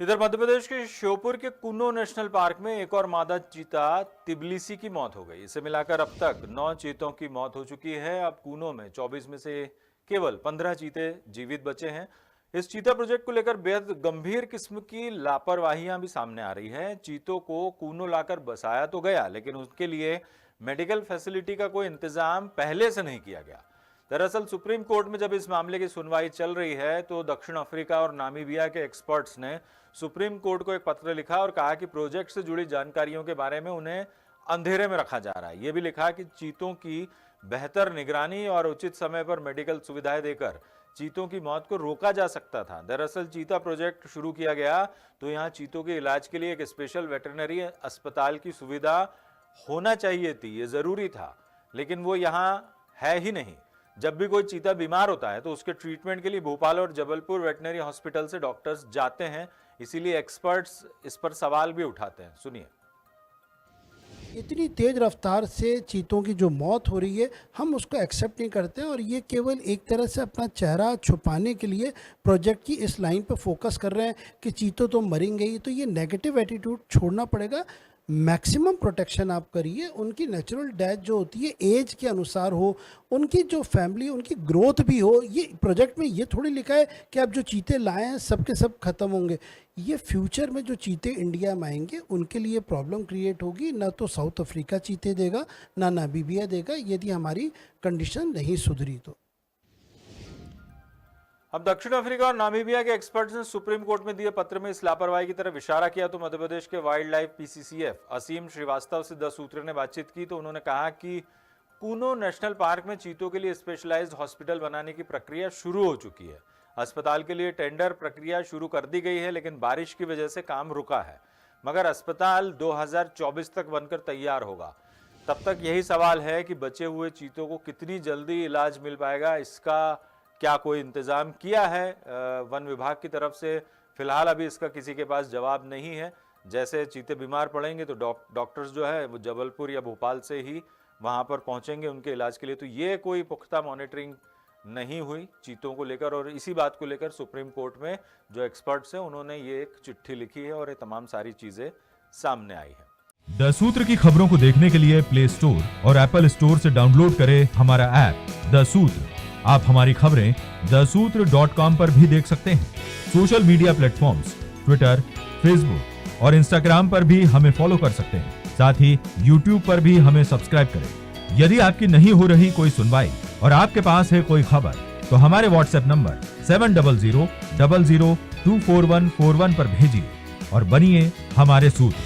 इधर मध्य प्रदेश के श्योपुर के कूनो नेशनल पार्क में एक और मादा चीता तिबलिसी की मौत हो गई। इसे मिलाकर अब तक 9 चीतों की मौत हो चुकी है। अब कूनो में 24 में से केवल 15 चीते जीवित बचे हैं। इस चीता प्रोजेक्ट को लेकर बेहद गंभीर किस्म की लापरवाहियां भी सामने आ रही है। चीतों को कूनो लाकर बसाया तो गया, लेकिन उसके लिए मेडिकल फैसिलिटी का कोई इंतजाम पहले से नहीं किया गया। दरअसल सुप्रीम कोर्ट में जब इस मामले की सुनवाई चल रही है तो दक्षिण अफ्रीका और नामीबिया के एक्सपर्ट्स ने सुप्रीम कोर्ट को एक पत्र लिखा और कहा कि प्रोजेक्ट से जुड़ी जानकारियों के बारे में उन्हें अंधेरे में रखा जा रहा है। यह भी लिखा कि चीतों की बेहतर निगरानी और उचित समय पर मेडिकल सुविधाएं देकर चीतों की मौत को रोका जा सकता था। दरअसल चीता प्रोजेक्ट शुरू किया गया तो यहाँ चीतों के इलाज के लिए एक स्पेशल वेटरनरी अस्पताल की सुविधा होना चाहिए थी, ये जरूरी था, लेकिन वो यहाँ है ही नहीं। जब भी कोई चीता बीमार होता है तो उसके ट्रीटमेंट के लिए भोपाल और जबलपुर वेटनरी हॉस्पिटल से डॉक्टर्स जाते हैं, इसीलिए एक्सपर्ट्स इस पर सवाल भी उठाते हैं। सुनिए। इतनी तेज़ रफ्तार से चीतों की जो मौत हो रही है, हम उसको एक्सेप्ट नहीं करते और ये केवल एक तरह से अपना चेहरा छुपाने के लिए प्रोजेक्ट की इस लाइन पर फोकस कर रहे हैं कि चीतों तो मरेंगे ही। तो ये नेगेटिव एटीट्यूड छोड़ना पड़ेगा। मैक्सिमम प्रोटेक्शन आप करिए। उनकी नेचुरल डेथ जो होती है एज के अनुसार हो, उनकी जो फैमिली, उनकी ग्रोथ भी हो। ये प्रोजेक्ट में ये थोड़ी लिखा है कि आप जो चीते लाए हैं सब के सब खत्म होंगे। ये फ्यूचर में जो चीते इंडिया में आएंगे उनके लिए प्रॉब्लम क्रिएट होगी। ना तो साउथ अफ्रीका चीते देगा, ना नामीबिया देगा, यदि हमारी कंडीशन नहीं सुधरी तो। अब दक्षिण अफ्रीका और नामीबिया के एक्सपर्ट्स ने सुप्रीम कोर्ट में दिए पत्र में इस लापरवाही की तरफ इशारा किया तो मध्य प्रदेश के वाइल्ड लाइफ पीसीसीएफ असीम श्रीवास्तव से 10 सूत्र ने बातचीत की तो उन्होंने कहा कि कूनो नेशनल पार्क में चीतों के लिए स्पेशलाइज्ड हॉस्पिटल बनाने की प्रक्रिया शुरू हो चुकी है। अस्पताल के लिए टेंडर प्रक्रिया शुरू कर दी गई है, लेकिन बारिश की वजह से काम रुका है। मगर अस्पताल 2024 तक बनकर तैयार होगा। तब तक यही सवाल है कि बचे हुए चीतों को कितनी जल्दी इलाज मिल पाएगा, इसका क्या कोई इंतजाम किया है वन विभाग की तरफ से? फिलहाल अभी इसका किसी के पास जवाब नहीं है। जैसे चीते बीमार पड़ेंगे तो डॉक्टर्स जो है वो जबलपुर या भोपाल से ही वहां पर पहुंचेंगे उनके इलाज के लिए। तो ये कोई पुख्ता मॉनिटरिंग नहीं हुई चीतों को लेकर, और इसी बात को लेकर सुप्रीम कोर्ट में जो एक्सपर्ट्स हैं उन्होंने ये एक चिट्ठी लिखी है और ये तमाम सारी चीजें सामने आई है। द सूत्र की खबरों को देखने के लिए प्ले स्टोर और एप्पल स्टोर से डाउनलोड करें हमारा ऐप द सूत्र। आप हमारी खबरें thesutra.com पर भी देख सकते हैं। Social media platforms Twitter, Facebook और इंस्टाग्राम पर भी हमें फॉलो कर सकते हैं। साथ ही यूट्यूब पर भी हमें सब्सक्राइब करें। यदि आपकी नहीं हो रही कोई सुनवाई और आपके पास है कोई खबर तो हमारे व्हाट्सएप नंबर 700000244141 पर भेजिए और बनिए हमारे सूत्र।